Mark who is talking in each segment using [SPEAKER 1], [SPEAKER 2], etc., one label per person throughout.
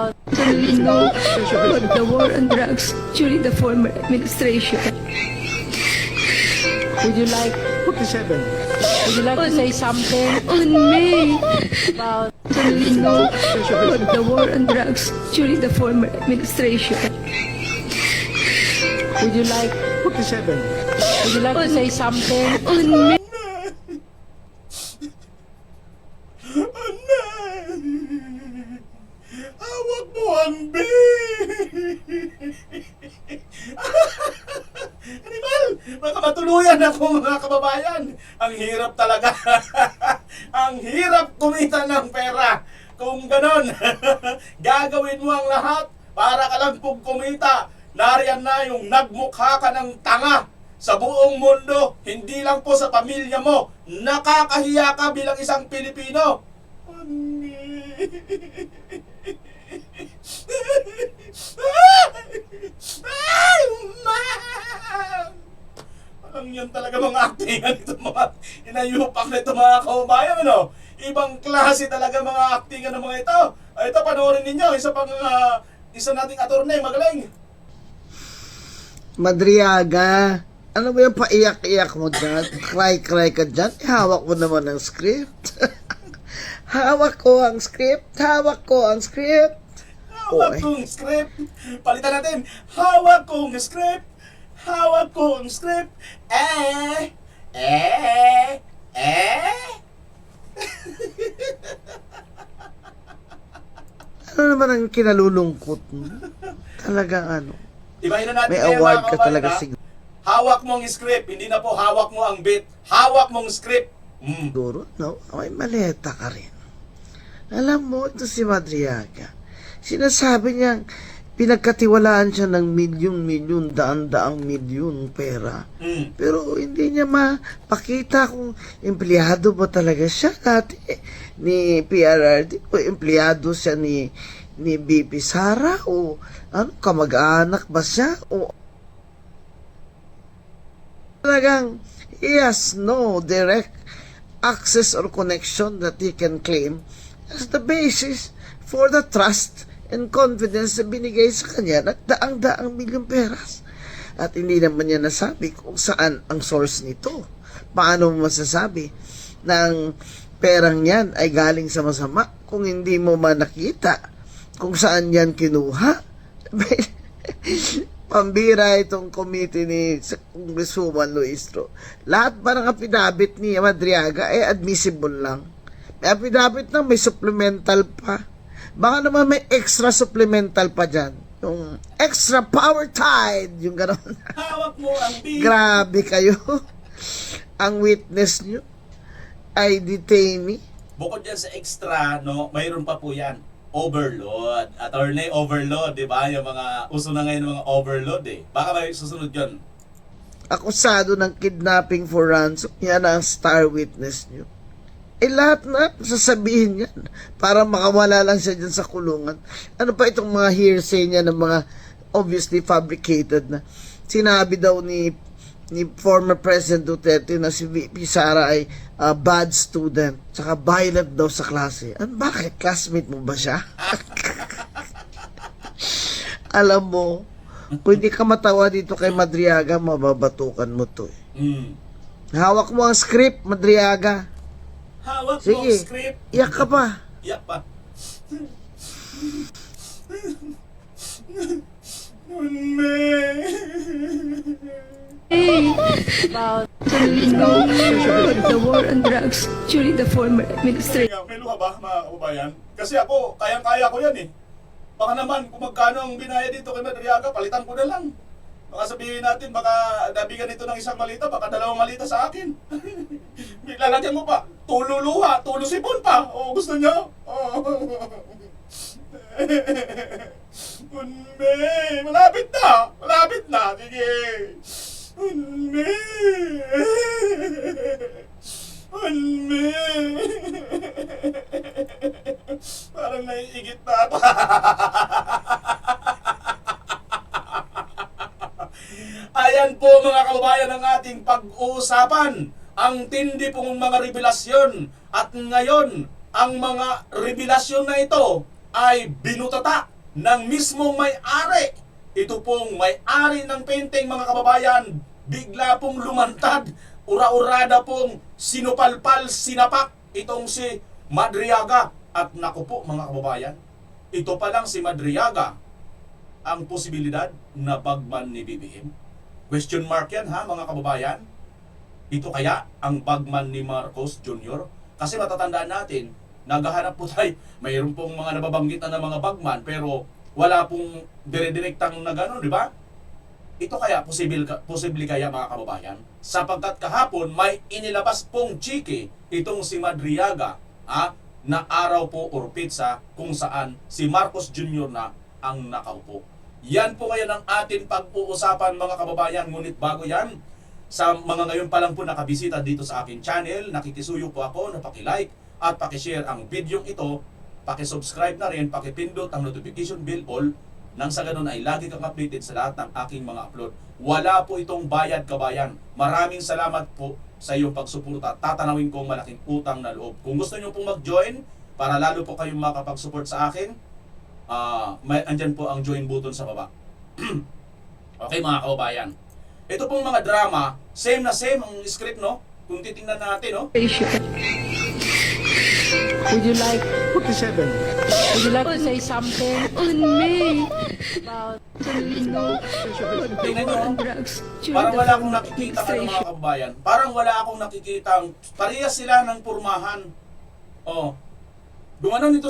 [SPEAKER 1] about
[SPEAKER 2] We know about the war on drugs during the former administration.
[SPEAKER 1] would you like
[SPEAKER 3] 47.
[SPEAKER 1] to say something
[SPEAKER 2] On May,
[SPEAKER 1] about
[SPEAKER 2] we know about the war on drugs during the former administration.
[SPEAKER 1] would you like
[SPEAKER 3] 47.
[SPEAKER 1] to say something
[SPEAKER 2] On May,
[SPEAKER 4] Hawak mo ang B! Animal! Baka matuluyan ako mga kababayan. Ang hirap talaga. Ang hirap kumita ng pera. Kung ganon, gagawin mo ang lahat para ka lang kung kumita. Nariyan na yung nagmukha ka ng tanga sa buong mundo, hindi lang po sa pamilya mo. Nakakahiya ka bilang isang Pilipino. Ay, ma'am! Parang yan talaga mga actingan ito, mga inayupak na ito mga kaubayan, ano? Ibang klase talaga mga actingan ng mga ito. Ay, ito, panoorin ninyo, isa nating attorney, magaling.
[SPEAKER 3] Madriaga, ano ba yung paiyak-iyak mo dyan? Cry-cry ka dyan? Hawak mo naman ang script. Hawak ko ang script. Hawak ko ang script.
[SPEAKER 4] Hawak kong script. Palitan natin. Hawak kong script. Hawak kong script.
[SPEAKER 3] Ano naman ang kinalulungkot mo? Talagang ano?
[SPEAKER 4] Ibahin na natin
[SPEAKER 3] May
[SPEAKER 4] ngayon,
[SPEAKER 3] award
[SPEAKER 4] mga
[SPEAKER 3] ka
[SPEAKER 4] kababayan,
[SPEAKER 3] talaga
[SPEAKER 4] ha?
[SPEAKER 3] siguro.
[SPEAKER 4] Hawak mong script. Hindi na po hawak mo ang beat. Hawak mong script.
[SPEAKER 3] No? May maleta ka rin. Alam mo, ito si Madriaga. Sinasabi niyang pinagkatiwalaan siya ng milyon-milyon, daan-daang milyon pera. Pero hindi niya mapakita kung empleyado ba talaga siya dati ni PRRD o empleyado siya ni BP Sara o ano, kamag-anak ba siya o talagang he has no direct access or connection that he can claim as the basis for the trust and confidence na binigay sa kanya ng daang-daang milyong peras. At hindi naman niya nasabi kung saan ang source nito. Paano mo masasabi ng perang yan ay galing sa masama kung hindi mo man nakita kung saan yan kinuha? Pambira itong committee ni Congresswoman Luistro. Lahat parang affidavit ni Madriaga ay admissible lang. May affidavit lang, may supplemental pa. Baka naman may extra supplemental pa dyan. Yung extra power tide, yung gano'n.
[SPEAKER 4] Hawak mo ang beat.
[SPEAKER 3] Grabe kayo. Ang witness nyo ay detainee.
[SPEAKER 4] Bukod yan sa extra, no, mayroon pa po yan. Overload. Attorney, overload, di ba? Yung mga, uso na ngayon ng mga overload eh. Baka may susunod yun.
[SPEAKER 3] Akusado ng kidnapping for ransom. Yan ang star witness nyo. Eh lahat na sasabihin yan para makawala lang siya dyan sa kulungan. Ano pa itong mga hearsay niya ng mga obviously fabricated na sinabi daw ni former President Duterte na si VP Sara ay bad student tsaka violent daw sa klase. Bakit? Classmate mo ba siya? Alam mo, kung hindi ka matawa dito kay Madriaga, mababatukan mo to eh. Hawak mo ang script, Madriaga.
[SPEAKER 4] Hawak mo
[SPEAKER 3] Sige,
[SPEAKER 4] ang script.
[SPEAKER 3] iyak ka pa.
[SPEAKER 4] Iyak pa.
[SPEAKER 1] about
[SPEAKER 2] we know about the war on drugs during the former administration.
[SPEAKER 4] May luha ba, mga kababayan? Kasi ako, kayang-kaya ko yan eh. Baka naman, kung magkano ang binaya dito kay Madriaga, palitan ko na lang. Baka sabihin natin, baka nabigyan ito ng isang malita, baka dalawang malita sa akin. Lalagyan mo pa, tulo luha, tulo sipon pa. O, gusto niyo? Unme, malapit na. Malapit na. Sige. Unme. Unme. Parang naiigit na ata. Ayan po mga kababayan ang ating pag-uusapan. Ang tindi pong mga revelasyon. At ngayon, ang mga revelasyon na ito ay binutata ng mismong may-ari. Ito pong may-ari ng painting, mga kababayan, bigla pong lumantad, ura-urada pong sinupalpal, sinapak itong si Madriaga. At naku po mga kababayan, ito pa lang si Madriaga ang posibilidad na bagman ni BBM. Question mark yan ha mga kababayan. Ito kaya ang bagman ni Marcos Jr.? Kasi matatandaan natin, naghahanap po tayo, mayroon pong mga nababanggit na mga bagman pero wala pong dire-direktang na gano'n, di ba? Ito kaya, posible kaya mga kababayan? Sapagkat kahapon may inilabas pong chiki itong si Madriaga na araw po or pizza kung saan si Marcos Jr. na ang nakaupo. Yan po ngayon ang atin pag-uusapan mga kababayan. Ngunit bago yan, sa mga ngayon pa lang po nakabisita dito sa aking channel, nakikisuyo po ako na paki-like at paki-share ang video ito, paki-subscribe na rin, paki-pindot ang notification bell all nang sa ganun ay lagi kang updated sa lahat ng aking mga upload. Wala po itong bayad kabayan. Maraming salamat po sa iyong pagsuporta. Tatanawin kong malaking utang na loob. Kung gusto niyo pong mag-join para lalo po kayong makapag-support sa akin, andyan po ang join button sa baba. Okay mga kababayan. Ito pong mga drama, same na same ang script, no? Kung titingnan natin, no?
[SPEAKER 1] Would you like
[SPEAKER 3] 47.
[SPEAKER 1] would you like to say something
[SPEAKER 2] On me.
[SPEAKER 1] about
[SPEAKER 2] No. The
[SPEAKER 4] Tingnan
[SPEAKER 2] war
[SPEAKER 4] nyo,
[SPEAKER 2] on drugs during
[SPEAKER 4] parang
[SPEAKER 2] the
[SPEAKER 4] wala akong
[SPEAKER 2] former
[SPEAKER 4] nakikita ka ng
[SPEAKER 2] administration.
[SPEAKER 4] mga kababayan. Parang wala akong nakikita. Parehas sila ng purmahan. Oh. Gumanon ito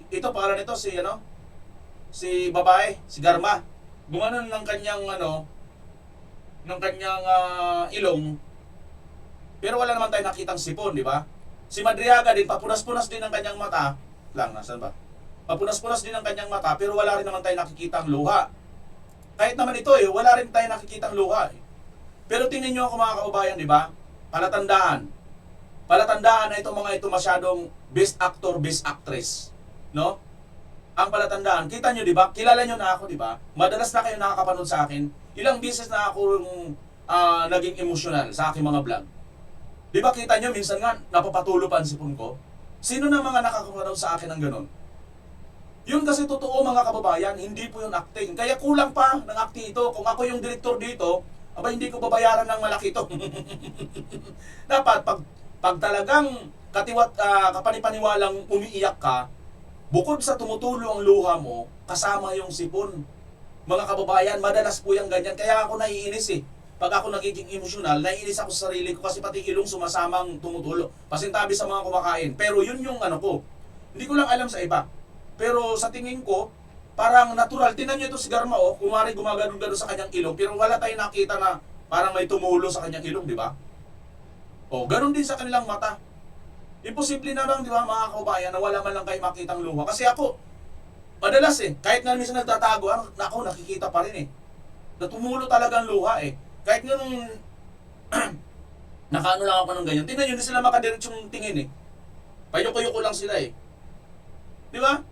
[SPEAKER 4] ito pangalan nito si babae, si Garma. Gumanon ng kanyang ilong. Pero wala naman tayong nakitang sipon, di ba? Si Madriaga din, papunas-punas din ang kanyang mata. Nasaan ba? Papunas-punas din ang kanyang mata, pero wala rin naman tayong nakikitang luha. Kahit naman ito wala rin tayong nakikitang luha. Pero tingnan nyo ako mga kababayan, di ba? Palatandaan na itong mga ito masyadong best actor, best actress. No? Ang palatandaan, kita nyo, di ba? Kilala nyo na ako, di ba? Madalas na kayo nakakapanood sa akin. Ilang beses na ako naging emosyonal sa aking mga vlog. Di ba kita nyo, minsan nga, napapatulo pa ang sipon ko? Sino na mga nakakapanood sa akin ng ganon? Yun kasi totoo mga kababayan, hindi po yung acting. Kaya kulang pa ng acting ito. Kung ako yung director dito, hindi ko babayaran ng malaki ito. Dapat, pag talagang kapanipaniwalang umiiyak ka, bukod sa tumutulo ang luha mo, kasama yung sipon. Mga kababayan, madalas po yung ganyan. Kaya ako naiinis Pag ako nagiging emosyonal, naiinis ako sa sarili ko kasi pati ilong sumasamang tumutulo. Pasintabi sa mga kumakain. Pero yun yung ko. Hindi ko lang alam sa iba. Pero sa tingin ko, parang natural. Tingnan nyo ito si Garma, kumari gumagano-gano sa kanyang ilong, pero wala tayong nakita na parang may tumulo sa kanyang ilong, di ba? Ganun din sa kanilang mata. Imposible na lang, di ba, mga kaubayan, na wala man lang kayo makitang luha. Kasi ako, madalas kahit nga minsan nagtatago, ako nakikita pa rin na tumulo talagang luha Kahit nga nung, nakaano lang ako ng ganyan, tingnan nyo, hindi sila makadiretsong tingin Payoko-yoko lang sila Di ba?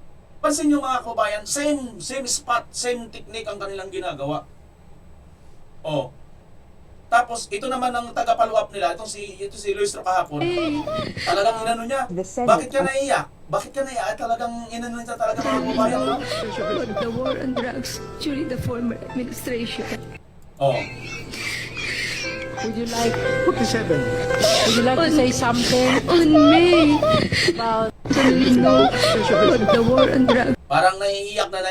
[SPEAKER 4] Pansin nyo mga kaubayan, same spot, same technique ang kanilang ginagawa. Tapos, ito naman ang taga-follow up nila, ito si Luis Ro kahapon. Talagang inano niya, bakit ka naiyak? Bakit ka naiyak? Talagang inano niya talaga mga kaubayan.
[SPEAKER 2] The war on drugs during the former administration.
[SPEAKER 1] would you like
[SPEAKER 3] 47.
[SPEAKER 1] would you like to say something
[SPEAKER 2] On me.
[SPEAKER 1] about
[SPEAKER 2] No. The war on drugs.
[SPEAKER 4] Parang naiiyak na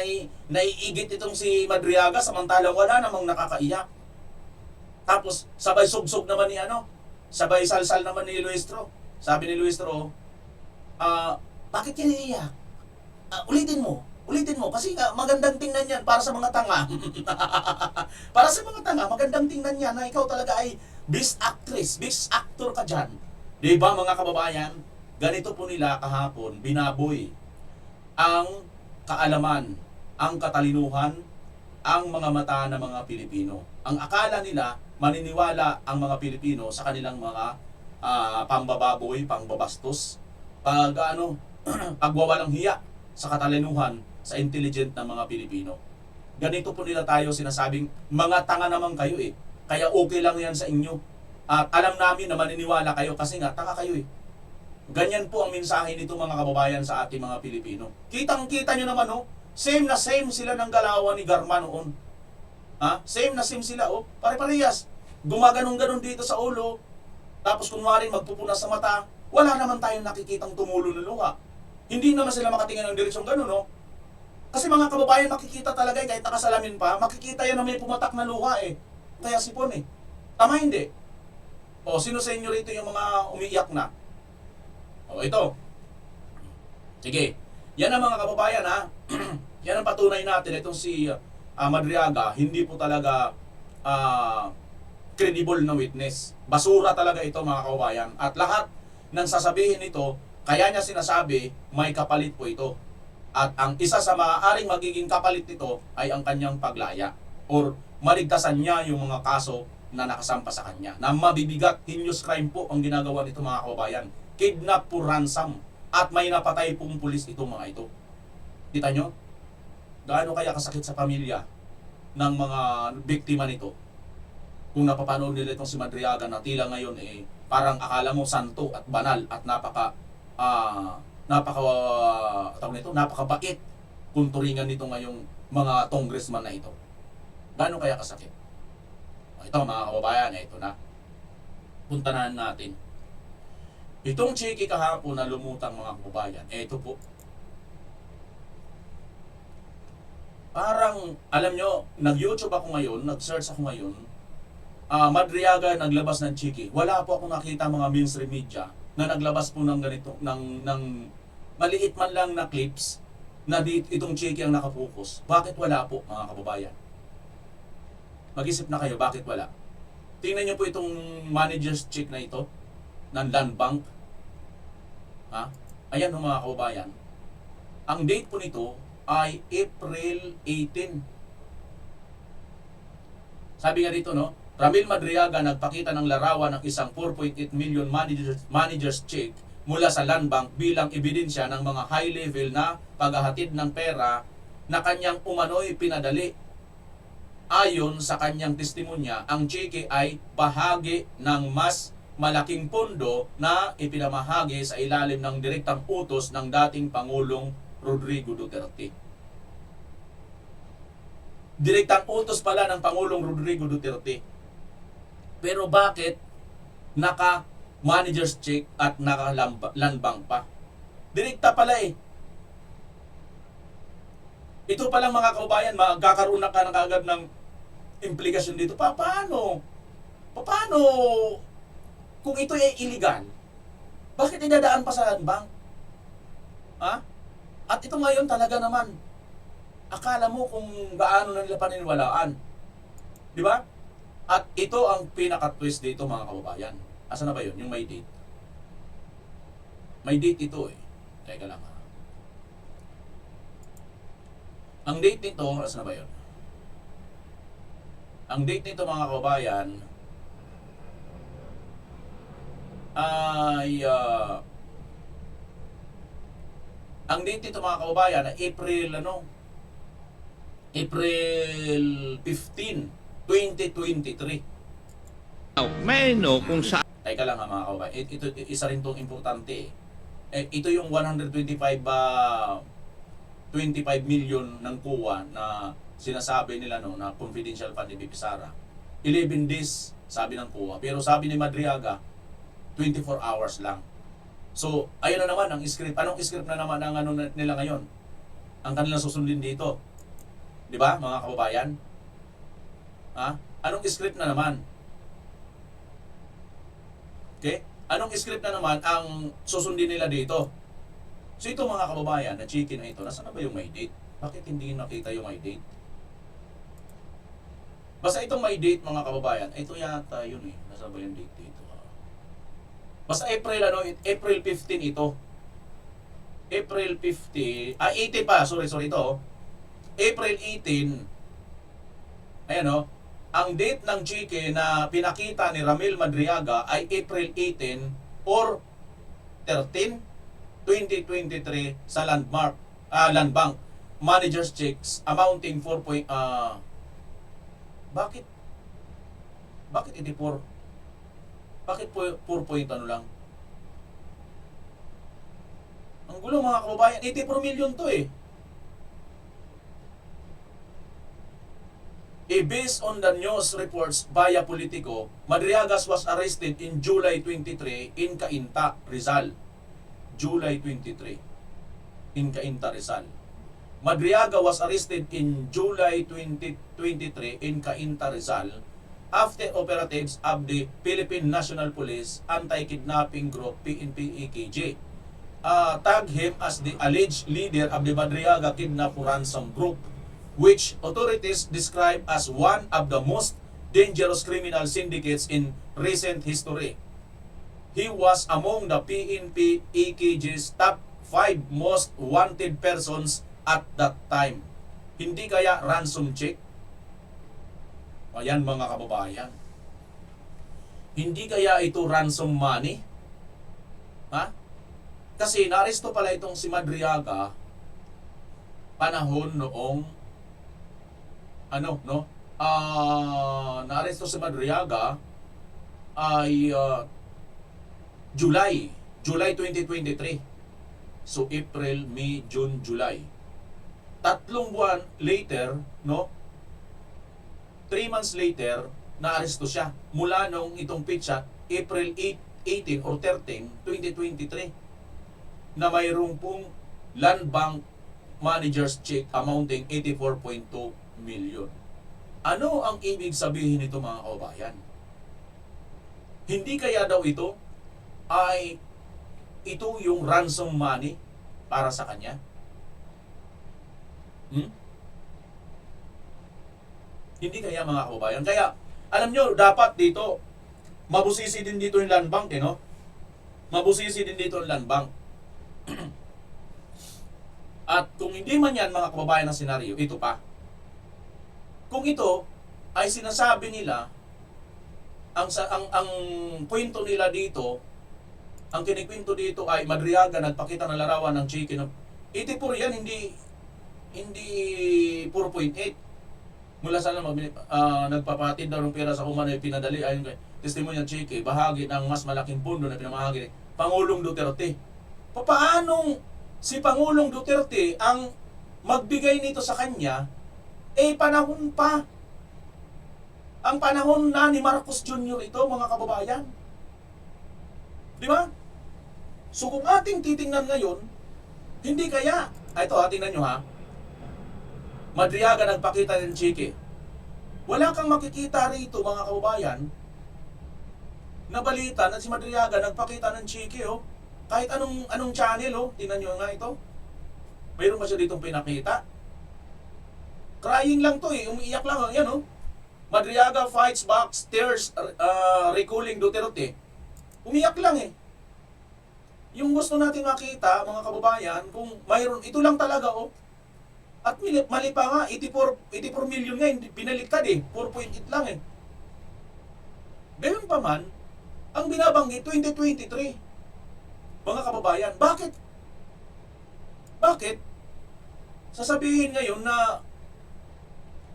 [SPEAKER 4] naiigit itong si Madriaga samantalang wala namang nakakaiyak. Tapos sabay sugsog naman sabay salsal naman ni Luis Ro. Sabi ni Luis Ro, bakit yan naiiyak? Ulitin mo kasi magandang tingnan yan para sa mga tanga. Para sa mga tanga, magandang tingnan yan na ikaw talaga ay best actress, best actor ka dyan. Di ba mga kababayan? Ganito po nila kahapon, binaboy ang kaalaman, ang katalinuhan, ang mga mata ng mga Pilipino. Ang akala nila, maniniwala ang mga Pilipino sa kanilang mga pambababoy, pangbabastos, pagwawalang hiya sa katalinuhan, sa intelligent ng mga Pilipino. Ganito po nila tayo sinasabing, mga tanga naman kayo Kaya okay lang yan sa inyo. At alam namin na maniniwala kayo kasi nga, tanga kayo Ganyan po ang mensahe nito mga kababayan sa ating mga Pilipino. Kitang-kita nyo naman Same na same sila ng galawan ni Garma noon. Ha? Same na same sila, oh. Pare-parehas. Gumaganong-ganon dito sa ulo. Tapos kunwari magpupunas sa mata, wala naman tayong nakikitang tumulo ng luha. Hindi naman sila makatingin ng direksyon ganon, no? Kasi mga kababayan, makikita talaga, kahit nakasalamin pa, makikita yan na may pumatak na luha, eh. Kaya sipon, eh. Tama hindi? O, sino sa inyo rito yung mga umiiyak na? O, ito. Sige. Yan ang mga kababayan, ha? Yan ang patunay natin. Itong si Madriaga, hindi po talaga credible na witness. Basura talaga ito, mga kababayan. At lahat ng sasabihin nito, kaya niya sinasabi, may kapalit po ito. At ang isa sa maaaring magiging kapalit nito ay ang kanyang paglaya. Or maligtasan niya yung mga kaso na nakasampa sa kanya. Na mabibigat, heinous crime po ang ginagawa nito, mga kababayan. Kidnap for ransom. At may napatay pong pulis itong mga ito. Kita nyo? Gaano kaya kasakit sa pamilya ng mga biktima nito? Kung napapanood nila itong si Madriaga na tila ngayon parang akala mo santo at banal at napakabait kung turingan nito ngayong mga congressman na ito. Gaano kaya kasakit? Ito mga kababayan, ito na. Puntahan natin. Itong chiki kahapon na lumutang, mga kababayan, ito po. Parang, alam nyo, nag-YouTube ako ngayon, nag-search ako ngayon, Madriaga naglabas ng chiki. Wala po ako nakita mga mainstream media na naglabas po ng ganito, ng maliit man lang na clips na itong chiki ang nakapokus. Bakit wala po, mga kababayan? Mag-isip na kayo, bakit wala? Tingnan nyo po itong manager's check na ito ng Land Bank. Ha? Ayan mga kababayan. Ang date po nito ay April 18. Sabi nga dito, no? Ramil Madriaga nagpakita ng larawan ng isang 4.8 million manager's check mula sa Land Bank bilang ebidensya ng mga high level na paghahatid ng pera na kanyang umano'y pinadali. Ayon sa kanyang testimonya, ang cheque ay bahagi ng mas malaking pondo na ipinamahagi sa ilalim ng direktang utos ng dating Pangulong Rodrigo Duterte. Direktang utos pala ng Pangulong Rodrigo Duterte. Pero bakit naka-manager's check at naka-land bank pa? Direkta pala eh. Ito palang mga kaubayan, magkakaroon na ka na kagad ng implikasyon dito. Paano? Paano kung ito ay illegal? Bakit idadaan pa sa land bank? Ha? At ito ngayon talaga naman, akala mo kung gaano na nila paniniwalaan. Di ba? At ito ang pinaka-twist dito, mga kababayan. Asa na ba yun? Yung may date. May date ito eh. Teka lang ha. Ang date nito, asa na ba yun? Ang date nito, mga kababayan, ay ang date nito, mga kababayan, na April 15, 2023.
[SPEAKER 5] Meno kung sa
[SPEAKER 4] Teka lang ha, mga kababayan. Ito isa rin itong importante ito yung 25 million ng kuwa na sinasabi nila na confidential fund ni BP Sara. 11 days sabi ng kuwa. Pero sabi ni Madriaga 24 hours lang. So, ayun na naman ang script. Anong script na naman ang nila ngayon? Ang kanilang susundin dito. 'Di ba, mga kababayan? Ha? Anong script na naman? Okay? Anong script na naman ang susundin nila dito? So ito mga kababayan, na chicken na ito, nasaan na ba yung may date? Bakit hindi nakita yung may date? Basta itong may date, mga kababayan, ito yata yun eh. Nasaan ba yung date dito? Basta April 15 ito. April 15, 18 pa, sorry ito. April 18, ayan o, ang date ng chike na pinakita ni Ramil Madriaga ay April 18 or 13, 2023 sa Land Bank. Manager's checks amounting 4 point, bakit hindi 4? Bakit 4 point ano lang? Ang gulo mga kababayan, 84 million to eh. Based on the news reports via Politico, Madriagas was arrested in July 23 in Cainta, Rizal. July 23 in Cainta, Rizal. Madriaga was arrested in July 2023 in Cainta, Rizal after operatives of the Philippine National Police Anti-Kidnapping Group PNP-EKG tagged him as the alleged leader of the Madriaga Kidnap Ransom Group, which authorities describe as one of the most dangerous criminal syndicates in recent history. He was among the PNP EKG's top 5 most wanted persons at that time. Hindi kaya ransom check? Ayan mga kababayan. Hindi kaya ito ransom money? Ha? Kasi naaresto pala itong si Madriaga panahon noong naaresto si Madriaga ay July 2023. So April, May, June, July. 3 buwan later, 3 months later, naaresto siya mula nung itong pitsa April 18 or 13, 2023 na mayroong pong land bank manager's check amounting 84.2 million. Ano ang ibig sabihin nito mga kababayan? Hindi kaya daw ito yung ransom money para sa kanya? Hindi kaya mga kababayan? Kaya alam nyo, dapat dito mabusisi din dito yung land bank, mabusisi din dito yung land bank. At kung hindi man yan mga kababayan ng senaryo, ito pa. Kung ito ay sinasabi nila, ang kwento nila dito, ang kinikwento dito ay Madriaga nagpakita ng larawan ng chicken. 84 yan, hindi 4.8. Mula sa nagpapatid daw ng pera sa kumano ay pinadali ayon kay testimonya Chike, bahagi ng mas malaking pundo na pinamahagi ni Pangulong Duterte. Paanong si Pangulong Duterte ang magbigay nito sa kanya, panahon pa. Ang panahon na ni Marcos Jr. ito, mga kababayan. Di ba? So kung ating titingnan ngayon, hindi kaya, ito tingnan nyo ha, Madriaga nagpakita ng Chike. Wala kang makikita rito mga kababayan na balita na si Madriaga nagpakita ng Chike, kahit anong channel, tingnan nyo nga ito. Mayroon ba siya ditong pinakita? Crying lang to umiiyak lang, yan Madriaga fights back, tears, recalling Duterte. Umiyak lang Yung gusto natin makita, mga kababayan, kung mayroon, ito lang talaga At mali pa nga, 84 million nga, binaliktad 4.8 lang Gayon pa man, ang binabanggit 2023. Mga kababayan, bakit? Bakit? Sasabihin ngayon na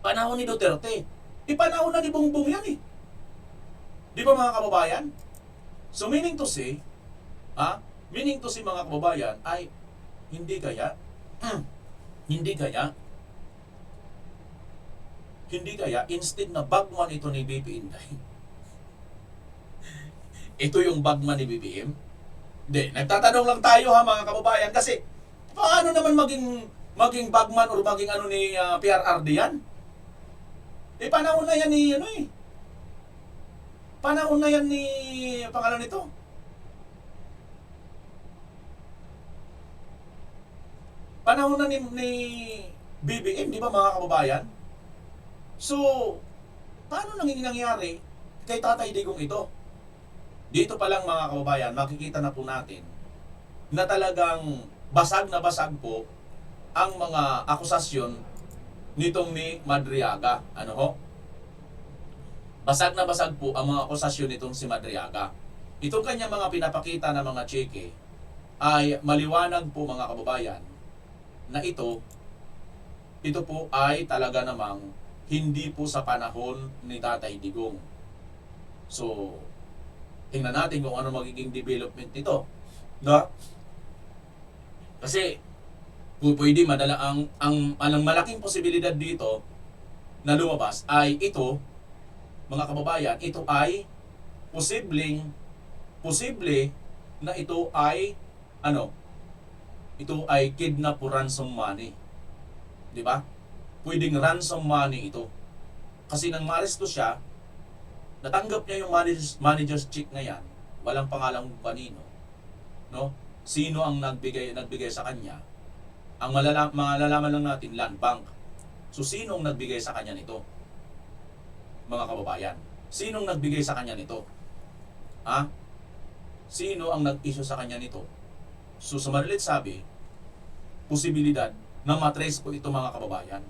[SPEAKER 4] panahon ni Duterte. Panahon na ni Bongbong yan Di ba mga kababayan? So meaning to say mga kababayan ay hindi kaya instead na bagman ito ni BP Inday. Ito yung bagman ni BBM. Hindi, nagtatanong lang tayo mga kababayan kasi paano naman maging bagman or maging ni PRRD yan? Panahon na yan ni panahon na yan ni pangalan nito. Panahon na ni BBM, di ba mga kababayan? So, paano nangyari kay Tatay Digong ito? Dito pa lang mga kababayan, makikita na po natin na talagang basag na basag po ang mga akusasyon nitong ni Madriaga. Basag na basag po ang mga akusasyon nitong si Madriaga. Itong kanya mga pinapakita na mga cheque ay maliwanag po mga kababayan na ito po ay talaga namang hindi po sa panahon ni Tatay Digong. So, tingnan natin kung ano magiging development nito. Kasi pwede madala ang malaking posibilidad dito na lumabas ay ito, mga kababayan, ito ay posible na ito ay ito ay kidnap o ransom money. 'Di ba? Pwedeng ransom money ito. Kasi nang maaresto siya, natanggap niya yung manager's check na yan, walang pangalang kanino, no? Sino ang nagbigay sa kanya? Ang malalaman lang natin, Land Bank. So sinong nagbigay sa kanya nito? Mga kababayan, sinong nagbigay sa kanya nito? Ha? Sino ang nag-issue sa kanya nito? So sa madalit sabi, posibilidad na matrace po ito, mga kababayan.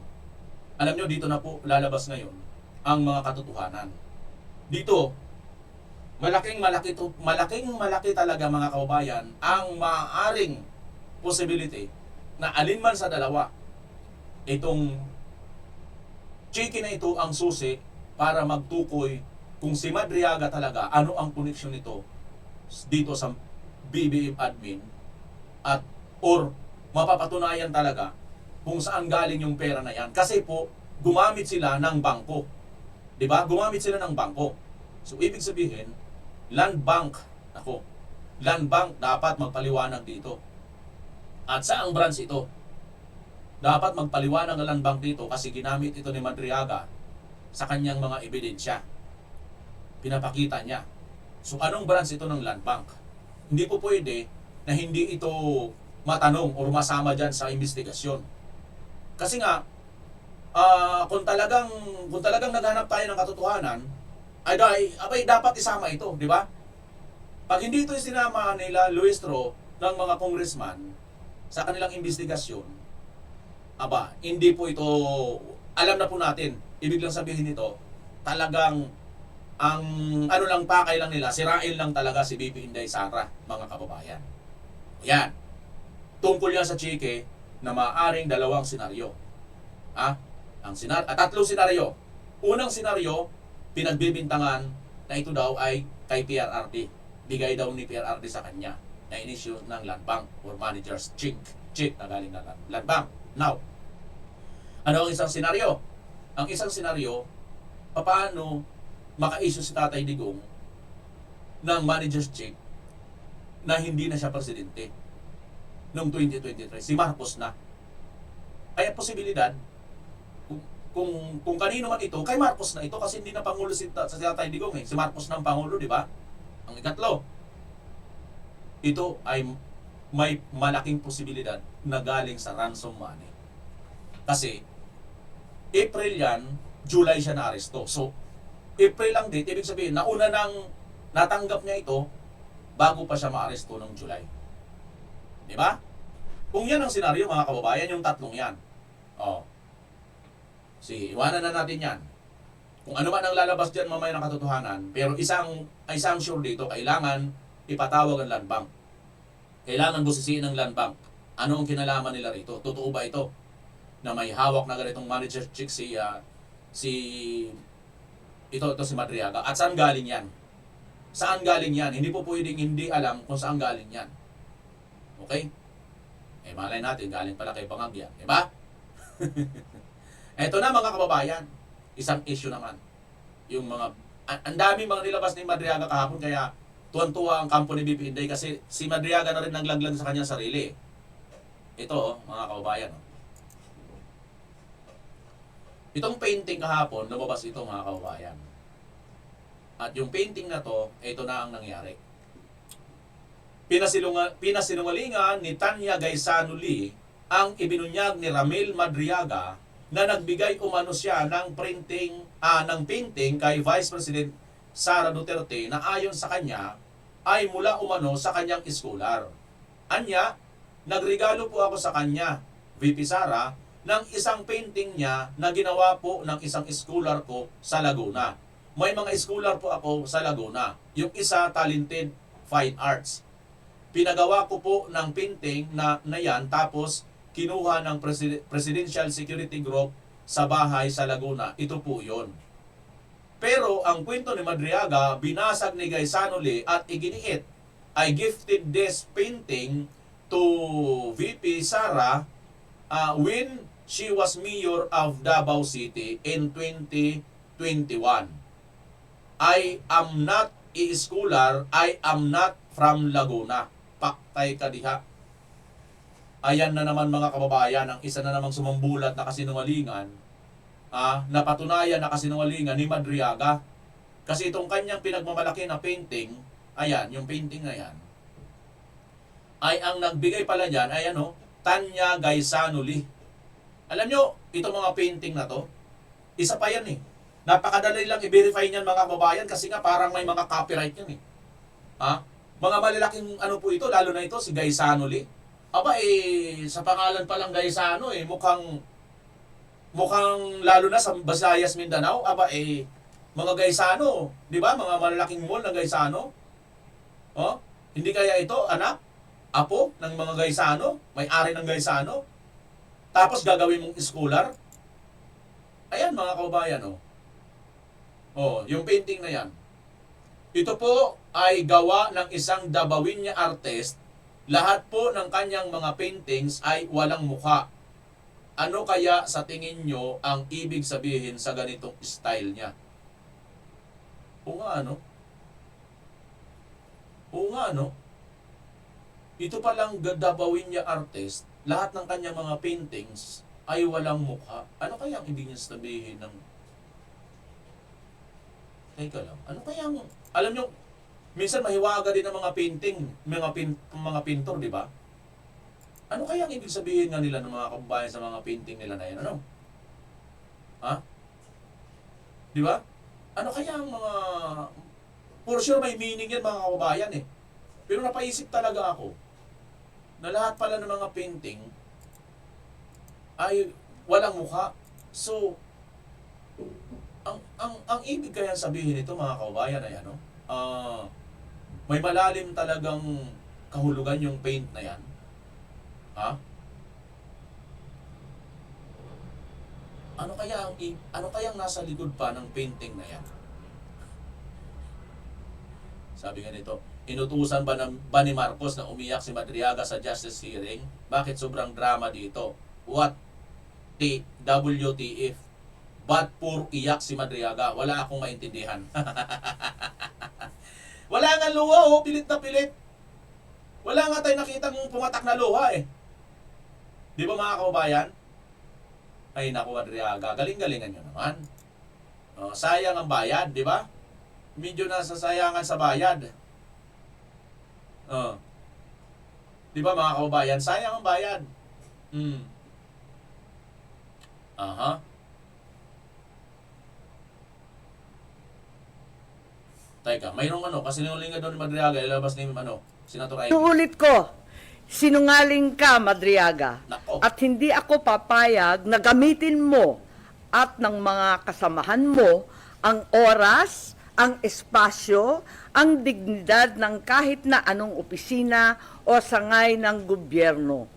[SPEAKER 4] Alam nyo, dito na po lalabas ngayon ang mga katotohanan. Dito, malaking malaki talaga, mga kababayan, ang maaaring possibility na alinman sa dalawa, itong chiki na ito ang susi para magtukoy kung si Madriaga talaga, ano ang connection nito dito sa BBM admin, at or mapapatunayan talaga kung saan galing yung pera na yan. Kasi po, gumamit sila ng bangko. 'Di ba? Gumamit sila ng bangko. So, ibig sabihin, Land Bank dapat magpaliwanag dito. At saang branch ito? Dapat magpaliwanag ang Land Bank dito kasi ginamit ito ni Madriaga sa kanyang mga ebidensya. Pinapakita niya. So, anong branch ito ng Land Bank? Hindi po pwede na hindi ito matanong o masama dyan sa investigasyon. Kasi nga, kung talagang naghanap tayo ng katotohanan, abay dapat isama ito, di ba? Pag hindi ito sinama nila Luistro ng mga congressman sa kanilang investigasyon, hindi po ito, alam na po natin, ibig lang sabihin nito, talagang ang lang pakay lang nila, sirain lang talaga si BP Inday Sara, mga kababayan. Yan. Tungkol yan sa chike na maaaring dalawang senaryo. Tatlong senaryo. Unang senaryo, pinagbibintangan na ito daw ay kay PRRD. Bigay daw ni PRRD sa kanya na inisyu ng Land Bank or manager's check na galing ng Land Bank. Now, ano ang isang senaryo? Ang isang senaryo, paano maka-issue si Tatay Digong ng manager's check na hindi na siya presidente noong 2023. Si Marcos na. Kaya posibilidad, kung kanino man ito, kay Marcos na ito kasi hindi na Pangulo si Tatay Digong Si Marcos na ang Pangulo, di ba? Ang ikatlo, ito ay may malaking posibilidad na galing sa ransom money. Kasi, April yan, July siya na-aresto. So, April lang date, ibig sabihin, nauna nang natanggap niya ito bago pa siya ma-aresto ng July. Di ba? Kung yan ang senaryo, mga kababayan, yung tatlong yan. Sige, iwanan na natin yan. Kung ano man ang lalabas dyan mamaya ng katotohanan, pero isang sure dito, kailangan ipatawag ang Land Bank. Kailangan busisiin ng Land Bank. Ano ang kinalaman nila rito? Totoo ba ito? Na may hawak na ganitong manager chick si Madriaga. At saan galing yan? Saan galing yan? Hindi po pwedeng hindi alam kung saan galing yan. Okay? Malay natin, galing pala kay Pangagya. Diba? Eto na, mga kababayan. Isang issue naman. Yung ang daming mga nilabas ni Madriaga kahapon, kaya tuwan-tuwa ang kampo ni BP Inday kasi si Madriaga na rin naglaglag sa kanyang sarili. Ito, mga kababayan. Itong painting kahapon, lumabas ito, mga kababayan. At yung painting na to, ito na ang nangyari. Pinasinungalingan ni Tanya Gaisano Lee ang ibinunyag ni Ramil Madriaga na nagbigay umano siya ng painting kay Vice President Sara Duterte na ayon sa kanya ay mula umano sa kanyang scholar. Anya, nagregalo po ako sa kanya, VP Sara, ng isang painting niya na ginawa po ng isang scholar ko sa Laguna. May mga scholar po ako sa Laguna. Yung isa, talented fine arts. Pinagawa ko po ng painting na yan, tapos kinuha ng Presidential Security Group sa bahay sa Laguna. Ito po yun. Pero ang kwento ni Madriaga, binasag ni Gaisano Lee at iginiit. I gifted this painting to VP Sara when she was mayor of Davao City in 2021. I am not a scholar, I am not from Laguna. Paktay ka diha. Ayan na naman mga kababayan, ang isa na namang sumambulat na kasinungalingan, napatunayan na kasinungalingan ni Madriaga. Kasi itong kanyang pinagmamalaki na painting, ayan, yung painting na yan, ay ang nagbigay pala dyan, ay ano, Tanya Gaisanuli. Alam nyo, itong mga painting na to, isa pa yan eh. Napakadali lang i-verify niyan mga kababayan kasi nga parang may mga copyright yan eh. Mga malalaking ano po ito, lalo na ito, si Gaisanuli. Aba sa pangalan pa lang Gaisano mukhang lalo na sa Visayas, Mindanao, mga Gaisano, di ba? Mga malalaking mall na Gaisano. Hindi kaya ito, anak, apo ng mga Gaisano, may-ari ng Gaisano. Tapos gagawin mong scholar. Ayan mga kababayan, yung painting na yan. Ito po ay gawa ng isang Davaoeña artist. Lahat po ng kanyang mga paintings ay walang mukha. Ano kaya sa tingin nyo ang ibig sabihin sa ganitong style niya? Oo nga, ano? Oo nga, ano? Ito palang Davaoeña artist, lahat ng kanyang mga paintings ay walang mukha. Ano kaya ang ibig niya sabihin ng... Teka lang, ano kaya ang... Alam nyo, minsan mahiwaga din ang mga painting, mga pintor, di ba? Ano kaya ang ibig sabihin nga nila ng mga kababayan sa mga painting nila na yan? Ano? Di ba? Ano kaya ang mga... For sure may meaning yan mga kababayan eh. Pero napaisip talaga ako na lahat pala ng mga painting ay walang mukha. So, ang ibig kaya sabihin nito mga kababayan ay ano? May malalim talagang kahulugan yung paint na yan. Ano kaya ang nasa likod pa ng painting na yan? Sabi nga nito, inutusan ba ni Marcos na umiyak si Madriaga sa justice hearing? Bakit sobrang drama dito? What? WTF? Ba't puro iyak si Madriaga? Wala akong maintindihan. Wala nga luha, pilit na pilit. Wala nga tayo nakitang pumatak na luha eh. Di ba mga kababayan? Ay naku Madriaga, galing-galingan nyo naman. Sayang ang bayad, di ba? Medyo nasasayangan sa bayad. Di ba mga kababayan? Sayang ang bayad. Teka, mayroong kasi sinungaling doon ni Madriaga, ilabas ni Senator Ivy.
[SPEAKER 6] Uulit ko, sinungaling ka, Madriaga.
[SPEAKER 4] Nako.
[SPEAKER 6] At hindi ako papayag na gamitin mo at ng mga kasamahan mo ang oras, ang espasyo, ang dignidad ng kahit na anong opisina o sangay ng gobyerno.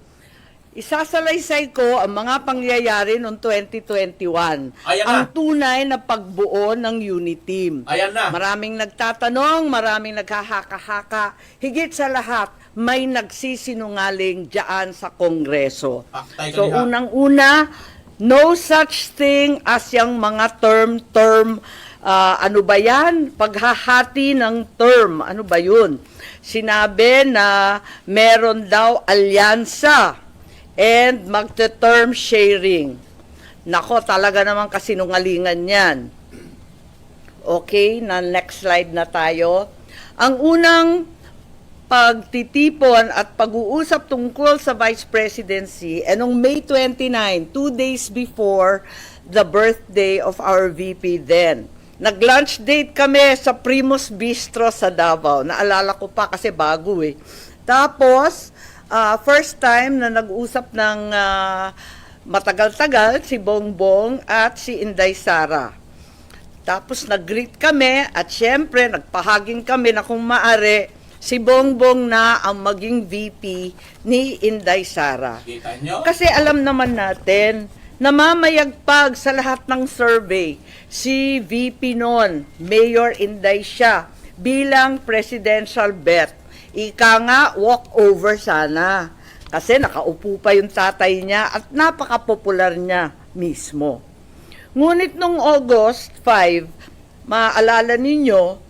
[SPEAKER 6] Isasalaysay ko ang mga pangyayari noong 2021.
[SPEAKER 4] Ayan na.
[SPEAKER 6] Ang tunay na pagbuo ng unit team.
[SPEAKER 4] Ayan na.
[SPEAKER 6] Maraming nagtatanong, maraming naghahaka-haka. Higit sa lahat, may nagsisinungaling dyan sa Kongreso.
[SPEAKER 4] Paktay ka
[SPEAKER 6] So,
[SPEAKER 4] diha.
[SPEAKER 6] unang-una, no such thing as yung mga term, ano ba yan? Paghahati ng term, ano ba yun? Sinabi na meron daw alyansa and magte-term sharing. Nako, talaga naman kasinungalingan yan. Okay, na next slide na tayo. Ang unang pagtitipon at pag-uusap tungkol sa Vice Presidency, noong May 29, 2 days before the birthday of our VP then. Nag-lunch date kami sa Primus Bistro sa Davao. Naalala ko pa kasi bago eh. Tapos, first time na nag-usap ng matagal-tagal si Bongbong at si Inday Sara. Tapos nag-greet kami at syempre nagpahaging kami na kung maari si Bongbong na ang maging VP ni Inday Sara.
[SPEAKER 4] Kita nyo?
[SPEAKER 6] Kasi alam naman natin, namamayagpag sa lahat ng survey, si VP noon, Mayor Inday siya, bilang presidential bet. Ika nga, walk over sana. Kasi nakaupo pa yung tatay niya at napaka-popular niya mismo. Ngunit nung August 5, maaalala ninyo,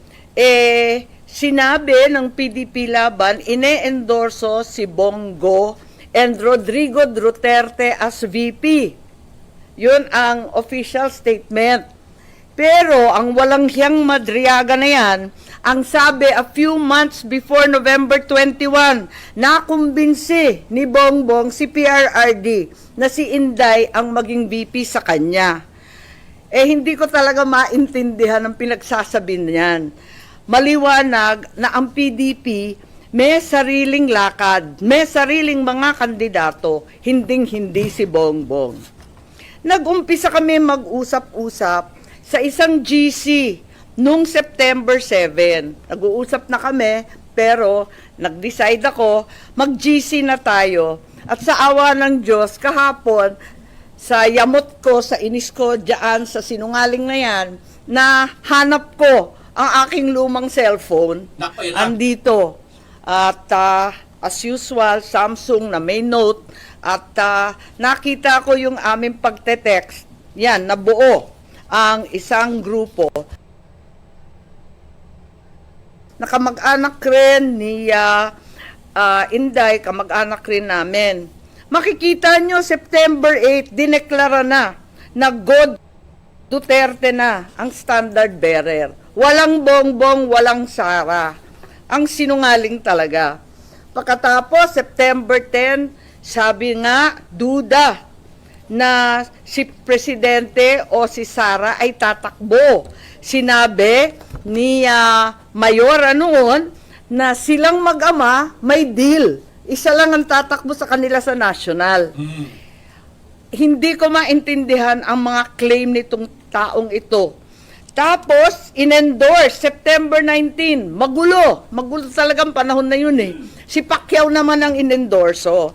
[SPEAKER 6] sinabi ng PDP Laban, ine-endorso si Bongo and Rodrigo Duterte as VP. Yun ang official statement. Pero ang walang hiyang Madriaga na yan, ang sabi a few months before November 21, nakumbinsi ni Bongbong si PRRD na si Inday ang maging VP sa kanya. Hindi ko talaga maintindihan ang pinagsasabi niyan. Maliwanag na ang PDP may sariling lakad, may sariling mga kandidato, hinding-hindi si Bongbong. Nag-umpisa kami mag-usap-usap sa isang GC noong September 7. Nag-uusap na kami, pero nag-decide ako, mag-GC na tayo. At sa awa ng Diyos, kahapon, sa yamot ko, sa inis ko, dyan, sa sinungaling na yan, na hanap ko ang aking lumang cellphone.
[SPEAKER 4] Nako, yun na.
[SPEAKER 6] Andito. At as usual, Samsung na may note. At nakita ko yung aming pagte-text. Yan, nabuo ang isang grupo na kamag-anak rin ni Inday, kamag-anak rin namin. Makikita nyo, September 8, dineklara na God Duterte na ang standard bearer. Walang Bongbong, walang Sara. Ang sinungaling talaga. Pagkatapos, September 10, sabi nga, duda na si Presidente o si Sara ay tatakbo. Sinabi ni Mayora noon na silang mag-ama may deal. Isa lang ang tatakbo sa kanila sa national. Hindi ko maintindihan ang mga claim nitong taong ito. Tapos, in-endorse, September 19, magulo. Magulo talagang panahon na yun eh. Si Pacquiao naman ang in-endorso.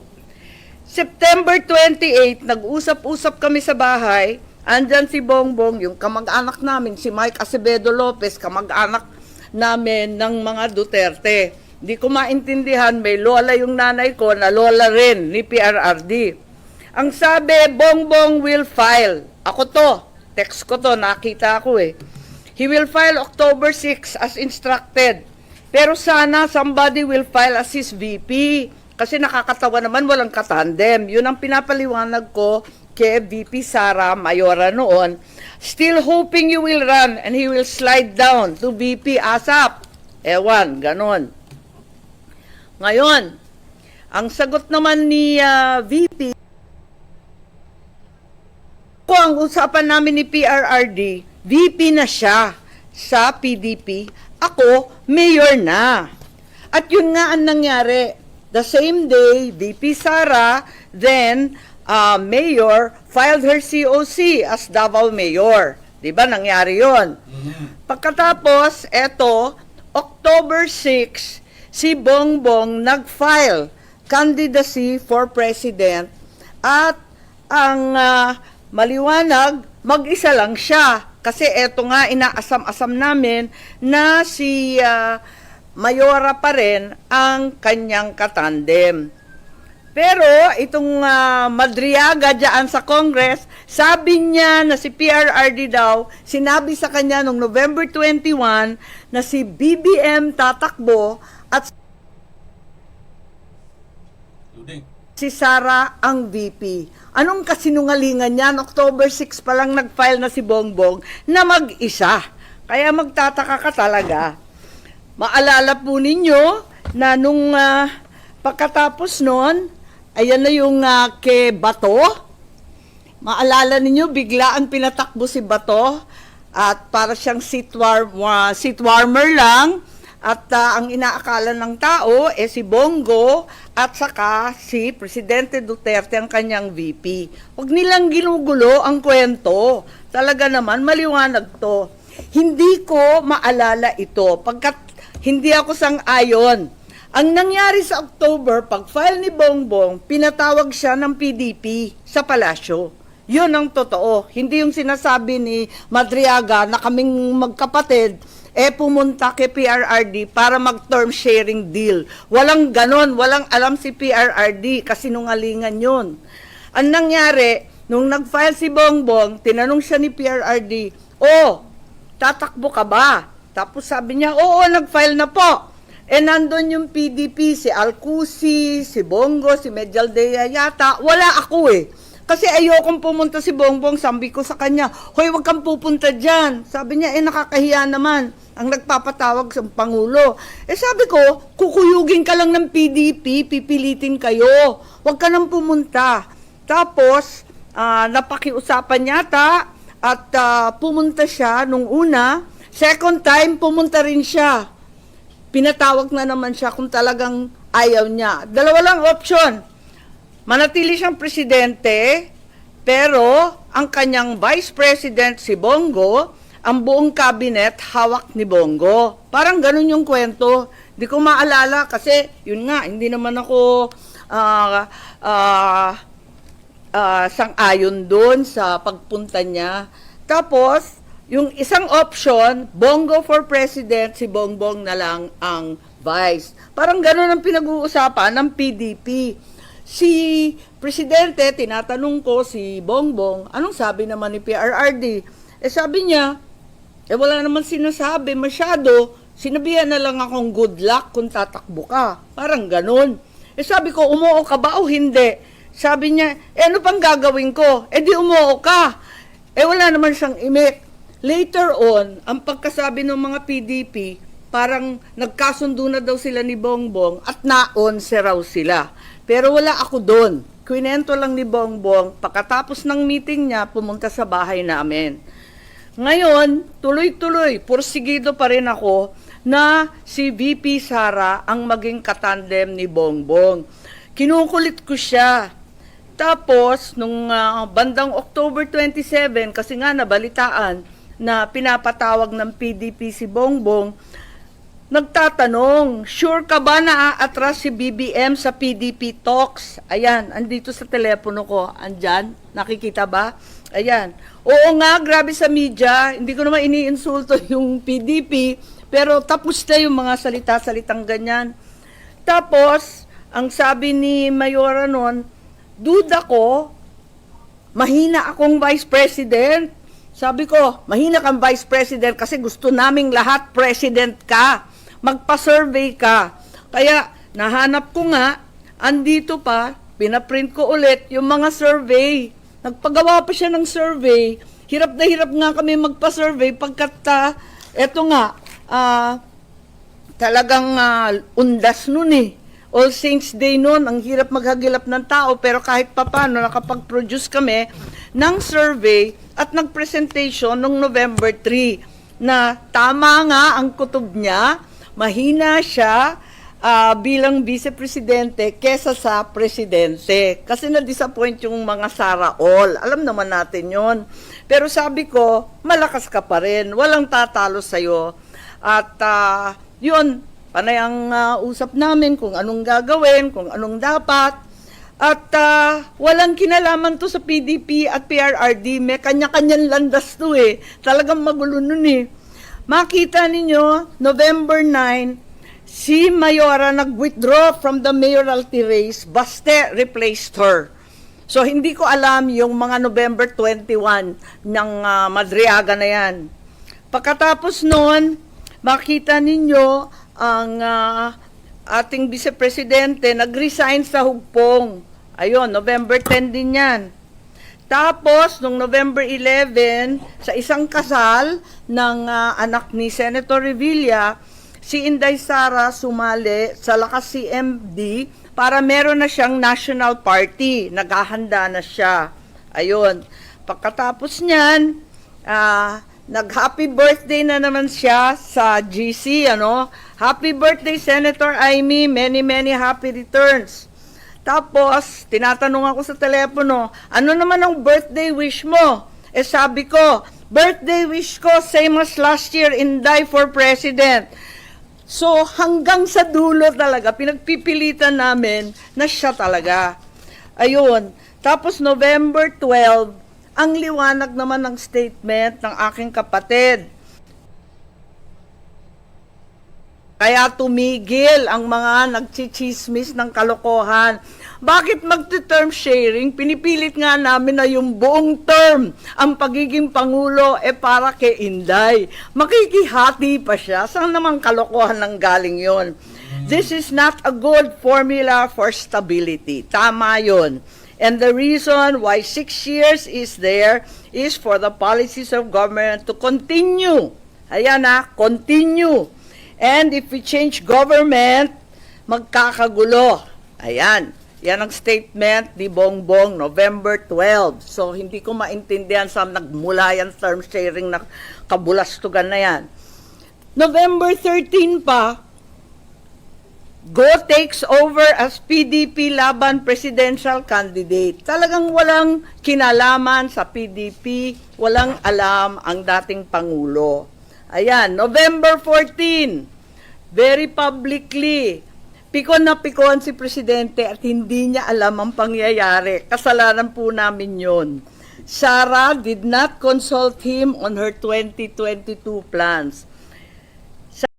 [SPEAKER 6] September 28, nag-usap-usap kami sa bahay. Andyan si Bongbong, yung kamag-anak namin, si Mike Acevedo Lopez, kamag-anak namin ng mga Duterte. Di ko maintindihan, may lola yung nanay ko na lola rin ni PRRD. Ang sabi, Bongbong will file. Ako to, text ko to, nakita ko eh. He will file October 6 as instructed. Pero sana somebody will file as his VP. Kasi nakakatawa naman, walang katandem. Yun ang pinapaliwanag ko kay VP Sara Mayora noon. Still hoping you will run and he will slide down to VP ASAP. Ewan, ganon. Ngayon, ang sagot naman ni VP, kung ang usapan namin ni PRRD, VP na siya sa PDP, ako, mayor na. At yun nga ang nangyari. The same day, VP Sara, then mayor, filed her COC as Davao Mayor. Diba, nangyari yun. Pagkatapos, eto, October 6, si Bongbong nag-file candidacy for president at ang maliwanag, mag-isa lang siya. Kasi eto nga, inaasam-asam namin na si Mayora pa rin ang kanyang katandem. Pero itong Madriaga dyan sa Congress, sabi niya na si PRRD daw, sinabi sa kanya noong November 21 na si BBM tatakbo at si Sara ang VP. Anong kasinungalingan yan? October 6 pa lang nag-file na si Bongbong na mag-isa. Kaya magtataka ka talaga. Maalala po ninyo na nung pagkatapos nun, ayan na yung kay Bato. Maalala ninyo, biglaan pinatakbo si Bato at para siyang seat warmer lang. At ang inaakala ng tao si Bongo at saka si Presidente Duterte ang kanyang VP. Huwag nilang ginugulo ang kwento. Talaga naman, maliwanag to. Hindi ko maalala ito pagkat hindi ako sang-ayon. Ang nangyari sa October, pag-file ni Bongbong, pinatawag siya ng PDP sa palasyo. Yun ang totoo. Hindi yung sinasabi ni Madriaga na kaming magkapatid, pumunta kay PRRD para mag-term sharing deal. Walang ganon, walang alam si PRRD, kasi nungalingan yun. Ang nangyari, nung nag-file si Bongbong, tinanong siya ni PRRD, tatakbo ka ba? Tapos sabi niya, oo, nag-file na po. Nandun yung PDP, si Alcusi, si Bongo, si Medialdea yata, wala ako Kasi ayokong pumunta si Bongbong, sabi ko sa kanya, hoy, wag kang pupunta dyan. Sabi niya, nakakahiya naman ang nagpapatawag sa Pangulo. Sabi ko, kukuyugin ka lang ng PDP, pipilitin kayo. Wag ka nang pumunta. Tapos, napakiusapan yata at pumunta siya nung una. Second time, pumunta rin siya. Pinatawag na naman siya kung talagang ayaw niya. Dalawa lang option. Manatili siyang presidente, pero ang kanyang vice president si Bongo, ang buong cabinet hawak ni Bongo. Parang ganun yung kwento. Di ko maalala kasi yun nga, hindi naman ako sang-ayon doon sa pagpunta niya. Tapos, yung isang option, Bongo for president, si Bongbong na lang ang vice. Parang ganun ang pinag-uusapan ng PDP. Si presidente, tinatanong ko si Bongbong, anong sabi naman ni PRRD? Sabi niya, wala naman sinasabi masyado, sinabihan na lang akong good luck kung tatakbo ka. Parang ganun. Sabi ko, umuo ka ba o hindi? Sabi niya, ano pang gagawin ko? Di umuo ka. Wala naman siyang imik. Later on, ang pagkasabi ng mga PDP, parang nagkasundo na daw sila ni Bongbong at naonse raw sila. Pero wala ako doon. Kwinento lang ni Bongbong, pagkatapos ng meeting niya, pumunta sa bahay namin. Ngayon, tuloy-tuloy, porsigido pa rin ako na si VP Sara ang maging katandem ni Bongbong. Kinukulit ko siya. Tapos, nung bandang October 27, kasi nga nabalitaan na pinapatawag ng PDP si Bongbong, nagtatanong, sure ka ba na aatras si BBM sa PDP talks? Ayan, andito sa telepono ko. Andyan, nakikita ba? Ayan. Oo nga, grabe sa media. Hindi ko naman iniinsulto yung PDP, pero tapos na yung mga salita-salitang ganyan. Tapos, ang sabi ni Mayora noon, duda ko, mahina akong vice president. Sabi ko, mahina kang vice president kasi gusto naming lahat president ka. Magpa-survey ka. Kaya, nahanap ko nga, andito pa, pinaprint ko ulit yung mga survey. Nagpagawa pa siya ng survey. Hirap na hirap nga kami magpa-survey pagkat, eto nga, talagang undas nun All Saints Day noon, ang hirap maghagilap ng tao, pero kahit papano nakapag-produce kami ng survey at nag-presentation noong November 3 na tama nga ang kutob niya, mahina siya bilang vice-presidente kesa sa presidente. Kasi na-disappoint yung mga Sara all. Alam naman natin yon. Pero sabi ko, malakas ka pa rin. Walang tatalo sa'yo. At yun, panay ang usap namin kung anong gagawin, kung anong dapat. At walang kinalaman to sa PDP at PRRD. May kanya-kanyang landas to Talagang magulo nun Makita ninyo, November 9, si Mayora nag-withdraw from the mayoralty race, Baste replaced her. So, hindi ko alam yung mga November 21 ng Madriaga na yan. Pagkatapos noon, makita ninyo ang ating vice-presidente nag-resign sa Hugpong. Ayun, November 10 din yan. Tapos, noong November 11, sa isang kasal ng anak ni Senator Revilla, si Inday Sara sumali sa Lakas CMD para meron na siyang national party. Naghahanda na siya. Ayun. Pagkatapos niyan, nag-happy birthday na naman siya sa GC, Happy birthday, Senator Amy. Many, many happy returns. Tapos, tinatanong ako sa telepono, ano naman ang birthday wish mo? Sabi ko, birthday wish ko, same as last year, Inday for President. So, hanggang sa dulo talaga, pinagpipilitan namin na siya talaga. Ayun. Tapos, November 12, ang liwanag naman ng statement ng aking kapatid. Kaya tumigil ang mga nagchichismis ng kalokohan. Bakit magte-term sharing? Pinipilit nga namin na yung buong term, ang pagiging Pangulo, para kay Inday. Makikihati pa siya. Saan naman kalokohan ng galing yon? This is not a good formula for stability. Tama yon. And the reason why 6 years is there is for the policies of government to continue. Ayan continue. And if we change government, magkakagulo. Ayan. Yan ang statement ni Bongbong November 12. So, hindi ko maintindihan saan nagmula yan term sharing na kabulastugan na yan. November 13 pa, Go takes over as PDP laban presidential candidate. Talagang walang kinalaman sa PDP, walang alam ang dating Pangulo. Ayan, November 14, very publicly, pikon na pikon si Presidente at hindi niya alam ang pangyayari. Kasalanan po namin yon. Sara did not consult him on her 2022 plans.